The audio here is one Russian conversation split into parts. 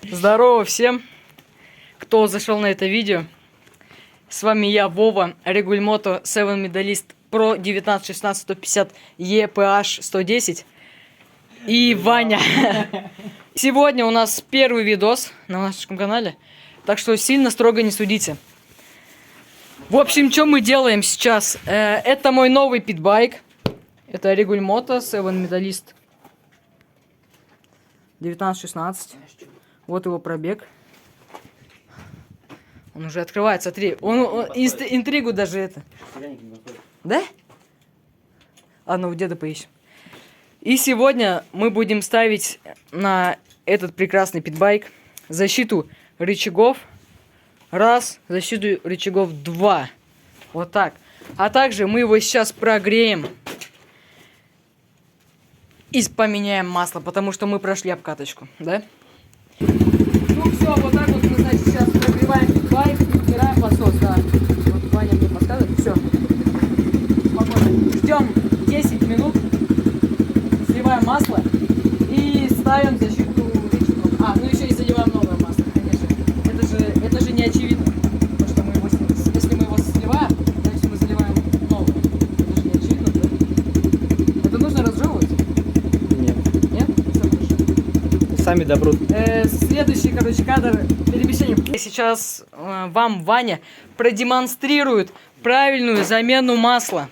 Здорово всем, кто зашел на это видео. С вами я, Вова, Регульмото 7 медалист Pro 1916 150 EPH 110 и Ваня. Сегодня у нас первый видос на нашем канале, так что сильно строго не судите. В общем, что мы делаем сейчас? Это мой новый питбайк. Это Регульмото 7 медалист 1916. Вот его пробег. Он уже открывает, смотри. Интригу даже это. Да? Ладно, у деда поищем. И сегодня мы будем ставить на этот прекрасный питбайк защиту рычагов. Раз, защиту рычагов 2. Вот так. А также мы его сейчас прогреем. И поменяем масло, потому что мы прошли обкаточку, да? Ну все, вот так вот мы, значит, сейчас прогреваем питбайк и убираем насос, да. Вот Ваня мне подсказывает, все. Спокойно. Ждем 10 минут, сливаем масло и ставим защиту рычагов. Ну еще и заливаем новое масло, конечно. Это же не очевидно, потому что мы его, если мы его сливаем, значит мы заливаем новое. Это же не очевидно, да? Это нужно разжевывать? Сами добрут. Следующий, кадр перемещения. Сейчас вам Ваня продемонстрирует правильную замену масла.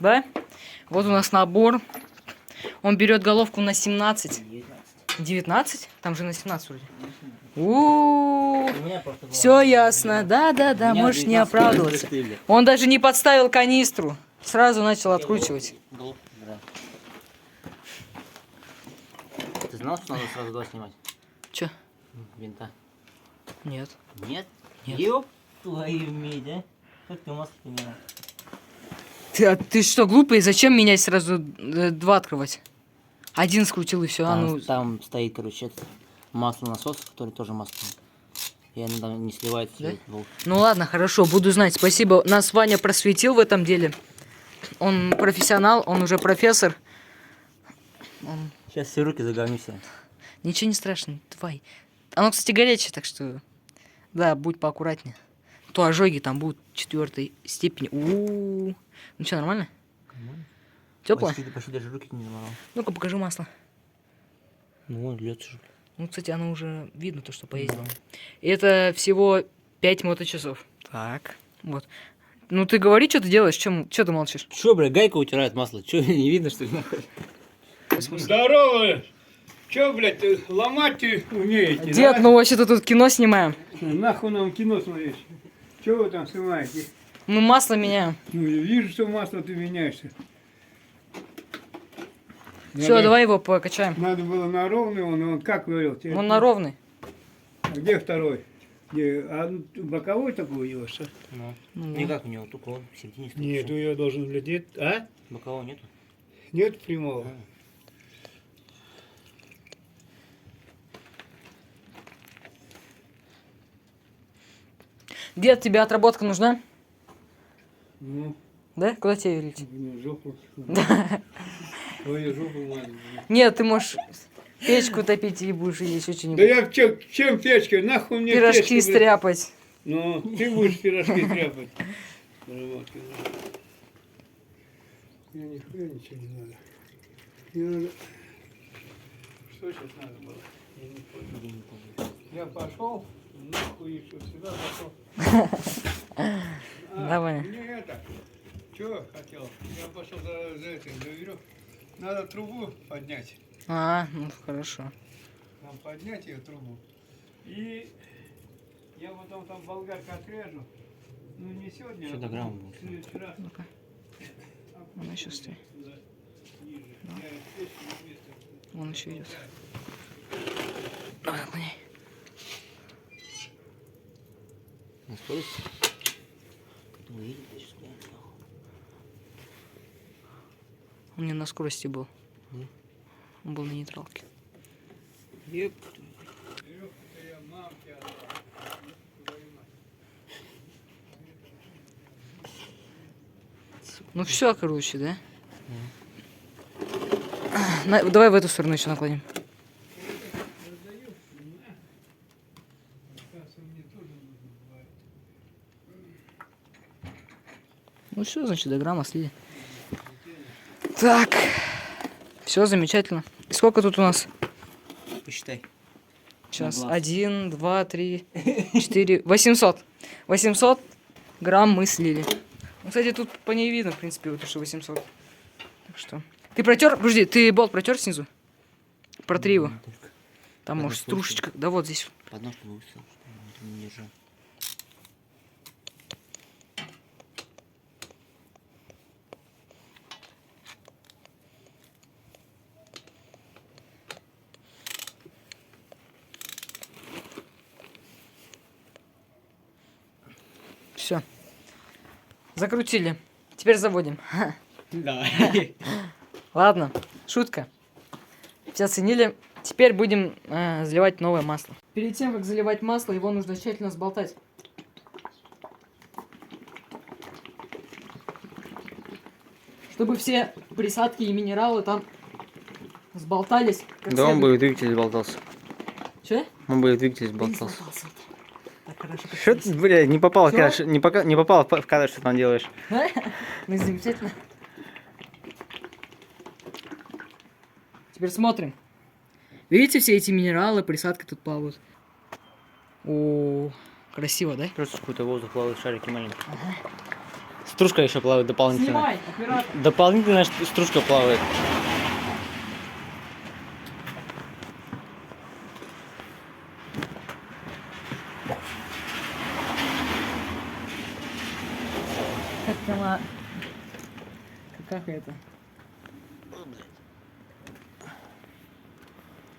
Да? Вот у нас набор. Он берет головку на 17. 19? Там же на 17 вроде. Все ясно. Да, можешь не оправдываться. Он даже не подставил канистру. Сразу начал откручивать. Ты знал, что надо сразу два снимать? Че? Винта. Нет. Нет? Нет. Ёп твою медь, а? Как ты масло поменял? Ты что, глупый? Зачем менять сразу два открывать? Один скрутил и все. Там стоит, короче, масло-насос, который тоже масло. И иногда не сливается. Да? Ну ладно, хорошо, буду знать. Спасибо. Нас Ваня просветил в этом деле. Он профессионал, он уже профессор. Сейчас все руки заговнются. Ничего не страшно, давай. Оно, кстати, горячее, так что... Да, будь поаккуратнее. То ожоги там будут 4 степени. Ну что, нормально? Тепло? Почти даже руки не наморал. Ну-ка, покажи масло. Ну, вон льется же. Ну, кстати, оно уже видно, то, что поездило. И это всего 5 моточасов. Так, вот. Ну, ты говори, что ты делаешь, что ты молчишь? Че, бля, гайка утирает масло? Че, не видно, что ли, нахуй? Здорово! Че, блядь, ломать умеете, Дед, да? ну вообще-то тут кино снимаем. Нахуй нам кино смотреть? Че вы там снимаете? Мы масло меняем. Ну, я вижу, что масло ты меняешься. Все, давай его покачаем. Надо было на ровный, он как говорил? Он на ровный. А где второй? Боковой такой у него, что? Ну, никак у него, только он в середине стоит. Нет, у него должен глядеть. А? Бокового нету? Нет прямого. Дед, тебе отработка нужна? Ну, Да? Куда тебе велить? мне жопу. Твою жопу маленькую. Нет, ты можешь печку топить и будешь есть еще Да что-нибудь. я чем печкой? Нахуй мне Пирожки печку, блядь? стряпать. Ну, ты будешь пирожки тряпать. Вот. Мне нихуя ничего не надо. Мне надо... Что сейчас надо было? Я не помню. Я пошел, нахуй еще сюда пошел. Давай. Мне это, что хотел? Я пошел за этим, за веревкой. Надо трубу поднять. Ну хорошо. Там поднять ее трубу. И я потом там болгарка отрежу. Ну не сегодня, Что-то грамм будет. в следующий раз. Ну-ка. Он еще стоит. Он еще идет. Давай, отклоняй. На скорости? Кто увидит, я сейчас куда-нибудь ехал. Он не на скорости был. Он был на нейтралке. Еп. Ну все, короче, да? Давай в эту сторону еще наклоним. Ну все, значит, до грамма слили. Так. Все замечательно. И сколько тут у нас? Посчитай. Сейчас. На глаз. 1, 2, 3, 4, 800. 800 грамм мы слили. Ну, кстати, тут по ней видно, в принципе, вот что 800. Так что. Ты протер? Подожди, ты болт протер снизу? Протри его. Там, Подножку может, стружечка. Да вот здесь. Подножку выставил, чтобы он не держал. Все. Закрутили. Теперь заводим. Да. Ладно, шутка. Все оценили. Теперь будем заливать новое масло. Перед тем, как заливать масло, его нужно тщательно сболтать. Чтобы все присадки и минералы там сболтались. Как Да он следует. бы и двигатель болтался. Че? Он бы и двигатель Ты не болтался. сболтался. Так хорошо. как Что есть. ты, бля, не попал в Чё? кадр, не попал в кадр, что ты там делаешь. Ну, замечательно. Теперь смотрим. Видите, все эти минералы, присадки тут плавают. О, красиво, да? Просто какой-то воздух плавает, шарики маленькие. Стружка еще плавает дополнительно. Снимай, оператор. Дополнительная стружка плавает. Как она... Как это?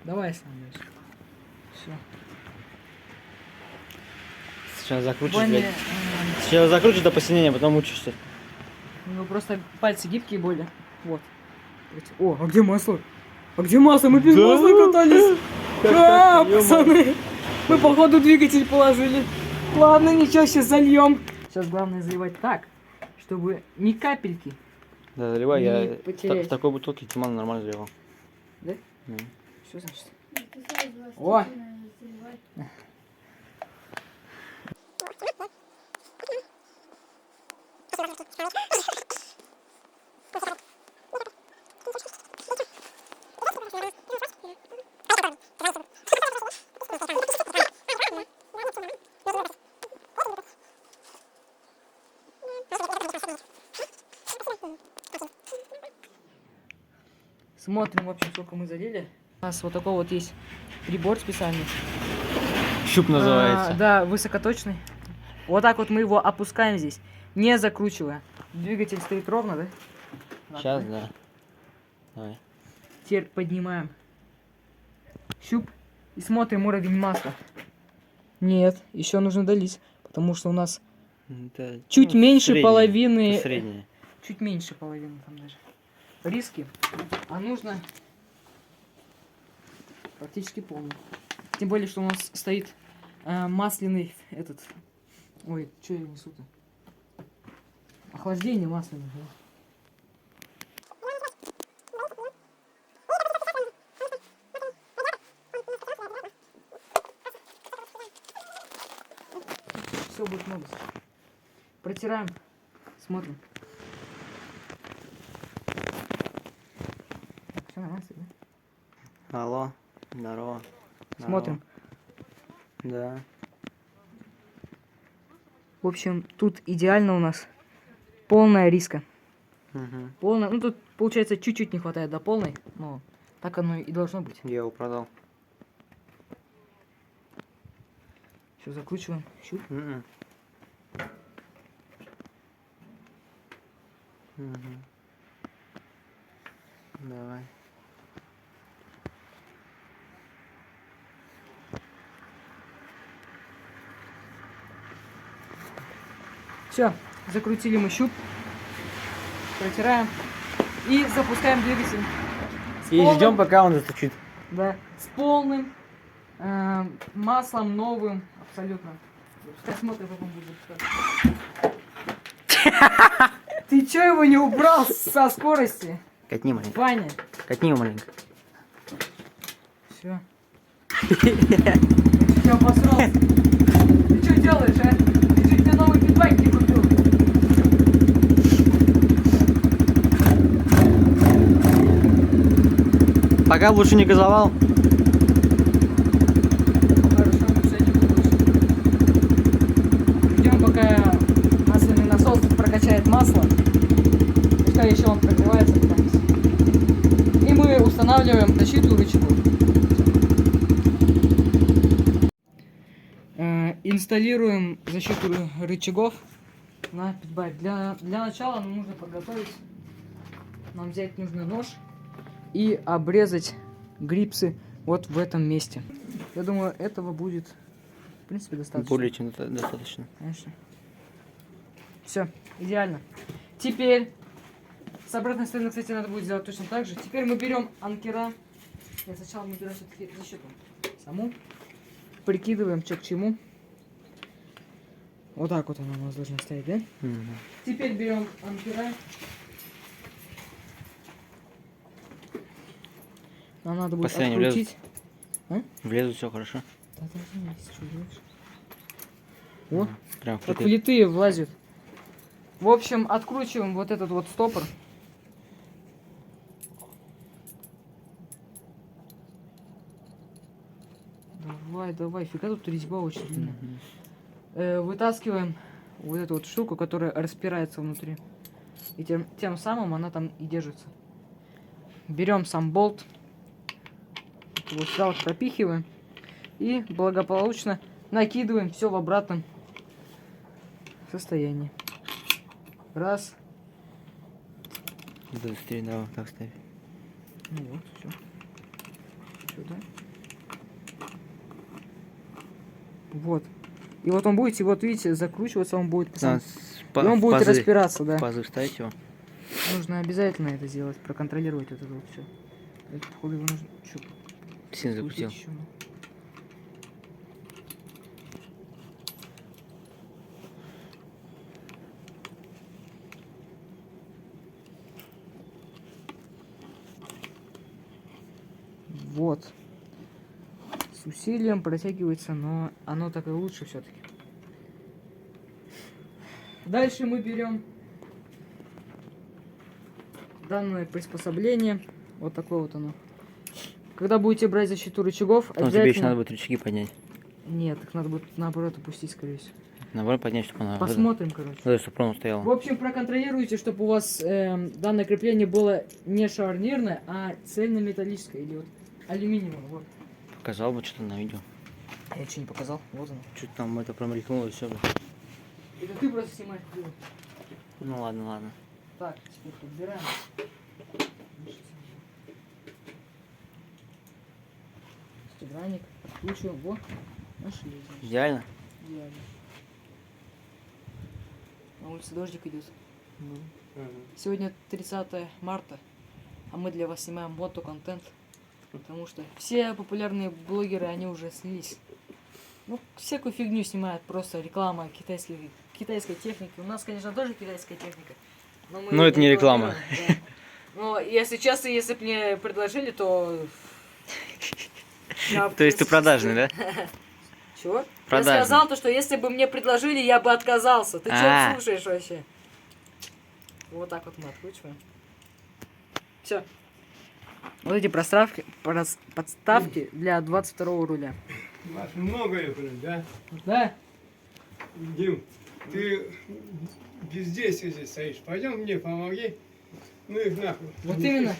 Давай сам дальше. Все. Сейчас закручивай, Больно... блядь. Сейчас закручивай до посинения, потом учишься. Ну просто пальцы гибкие более. Вот. О, а где масло? А где масло? Мы без Да? масла катались. Так, ё-моё. Пацаны. Мы походу двигатель положили. Ладно, ничего, сейчас зальем. Сейчас главное заливать так, чтобы ни капельки. Да, заливай, Не я потерять. в такой бутылке тиман нормально заливал. Да? Ну. Все, значит. О! О! Смотрим, в общем, сколько мы залили. У нас вот такой вот есть прибор специальный. Щуп называется. Да, высокоточный. Вот так вот мы его опускаем здесь, не закручивая. Двигатель стоит ровно, да? Сейчас, да. Давай. Теперь поднимаем щуп и смотрим уровень масла. Нет, еще нужно долить, потому что у нас Это, чуть меньше среднее, половины... это среднее. Чуть меньше половины там даже. Риски. А нужно практически полный. Тем более, что у нас стоит масляный этот... Ой, что я несу-то? Охлаждение масляное. Да? Все будет много. Протираем, смотрим. Все нормально, да? Алло, здорово. Смотрим. Да. В общем, тут идеально у нас полная риска. Угу. Полная, ну тут получается чуть-чуть не хватает до полной, но так оно и должно быть. Я его продал. Все, закручиваем. Щуп. Мгм. Мгм. Давай. Все, закрутили мы щуп. Протираем. И запускаем двигатель. С И полным- ждем, пока он застучит. Да, с полным маслом новым, абсолютно. Сейчас смотрим, как он будет запускаться. Ты чё его не убрал со скорости? Катни маленько. Ваня, Катни его маленько. все. Ты чё обосрался? Ты чё делаешь, а? Ты чуть мне новый питбайк не купил. Пока лучше не газовал. Хорошо, все не получится. Ждем, пока масляный насос прокачает масло. Пускай еще он прогревается пытаемся. И мы устанавливаем защиту рычагов. Инсталируем защиту рычагов на питбайк. Для начала нам нужно подготовить. Нам взять нужно нож и обрезать грипсы вот в этом месте. Я думаю, этого будет, в принципе, достаточно. Более чем достаточно. Конечно. Все, идеально. Теперь, с обратной стороны, кстати, надо будет сделать точно так же. Теперь мы берем анкера. Нет, сначала мы берем все-таки защиту саму. Прикидываем, что к чему. Вот так вот она у нас должна стоять, да? Теперь берем анкера. Нам надо будет Постоянно открутить. Влезут, все хорошо. Да, есть, что делаешь? О, Прям как впритык. влитые влазят. В общем, откручиваем вот этот вот стопор. Давай, фига тут резьба очень длинная. Вытаскиваем вот эту вот штуку, которая распирается внутри. И тем самым она там и держится. Берем сам болт. Вот сюда вот пропихиваем. И благополучно накидываем все в обратном состоянии. Раз. Да, быстрее, да, вот так ставь. Ну вот, все. Сюда. Вот. И вот он будет, вот видите, закручиваться он будет. Да, И он будет распираться, да. Пазы вставить его. Нужно обязательно это сделать, проконтролировать вот это вот все. Это, походу, его нужно... Чё, Сильно закрутил. еще, ну. Вот. С усилием протягивается, но оно так и лучше все-таки. Дальше мы берем данное приспособление. Вот такое вот оно. Когда будете брать защиту рычагов, Потом тебе еще надо будет рычаги поднять. Нет, их надо будет наоборот опустить, скорее всего. Наоборот поднять, чтобы она... Посмотрим, короче. Да, чтобы ровно стояла. В общем, проконтролируйте, чтобы у вас данное крепление было не шарнирное, а цельнометаллическое или вот алюминиевое. Вот. Показал бы что-то на видео. Я что не показал? Вот оно. Что-то там это промелькнуло и все. Это ты просто снимаешь видео. Ну ладно, ладно. Так, теперь подбираем. Стебраник, откручиваем. Во, нашли. Идеально? Идеально. На улице дождик идет. Сегодня 30 марта, а мы для вас снимаем мото-контент, потому что все популярные блогеры, они уже слились. Ну, всякую фигню снимают, просто реклама китайской техники. У нас, конечно, тоже китайская техника. Но это не реклама. Да. Но, если честно, если бы мне предложили, то... То есть ты продажный, да? Чего? Продажный. Я сказал то, что если бы мне предложили, я бы отказался. Ты что слушаешь вообще? Вот так вот мы откручиваем. Все. Вот эти подставки для 22-го руля. Вас много их, да? Да? Дим, ты бездействие здесь стоишь. Пойдем мне помоги. Ну их нахуй. Вот именно.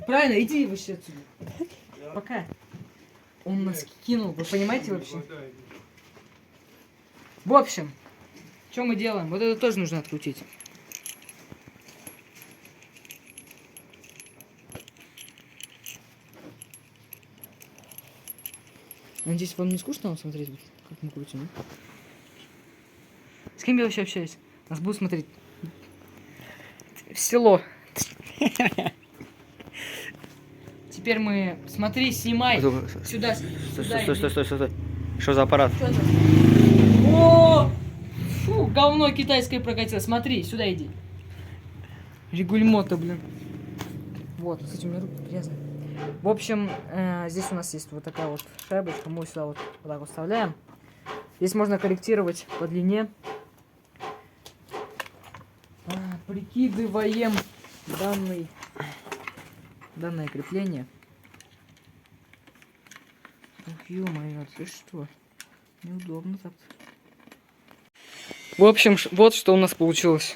Правильно, иди вообще отсюда. Пока. Он нас кинул, вы понимаете вообще? В общем, что мы делаем? Вот это тоже нужно открутить. Надеюсь, вам не скучно смотреть, как мы крутим? А? С кем я вообще общаюсь? Нас будут смотреть в село. Теперь мы... Смотри, снимай. Сюда. Стой. Что за аппарат? Что это? О! Фу, говно китайское прокатило. Смотри, сюда иди. Регульмота, блин. Вот, кстати, у меня руки грязные. В общем, здесь у нас есть вот такая вот шайбочка. Мы сюда вот так вот вставляем. Здесь можно корректировать по длине. Прикидываем данное крепление. Ох, ё-моё, ты что? Неудобно так-то. В общем, вот что у нас получилось.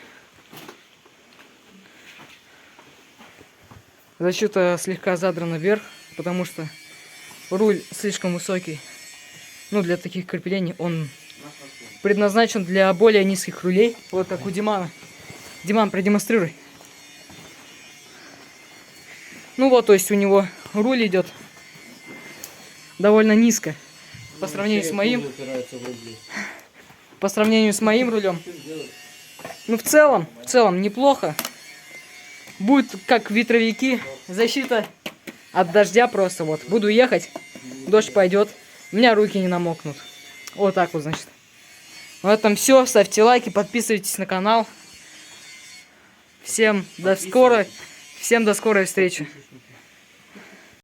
Защита слегка задрана вверх, потому что руль слишком высокий. Ну, для таких креплений он предназначен для более низких рулей. Вот как у Димана. Диман, продемонстрируй. Ну вот, то есть у него руль идет довольно низко. По сравнению с моим. По сравнению с моим рулем. Ну, в целом неплохо. Будет как ветровики. Защита от дождя просто вот. Буду ехать, дождь пойдет. У меня руки не намокнут. Вот так вот, значит. На этом все. Ставьте лайки, подписывайтесь на канал. Всем до скорой встречи.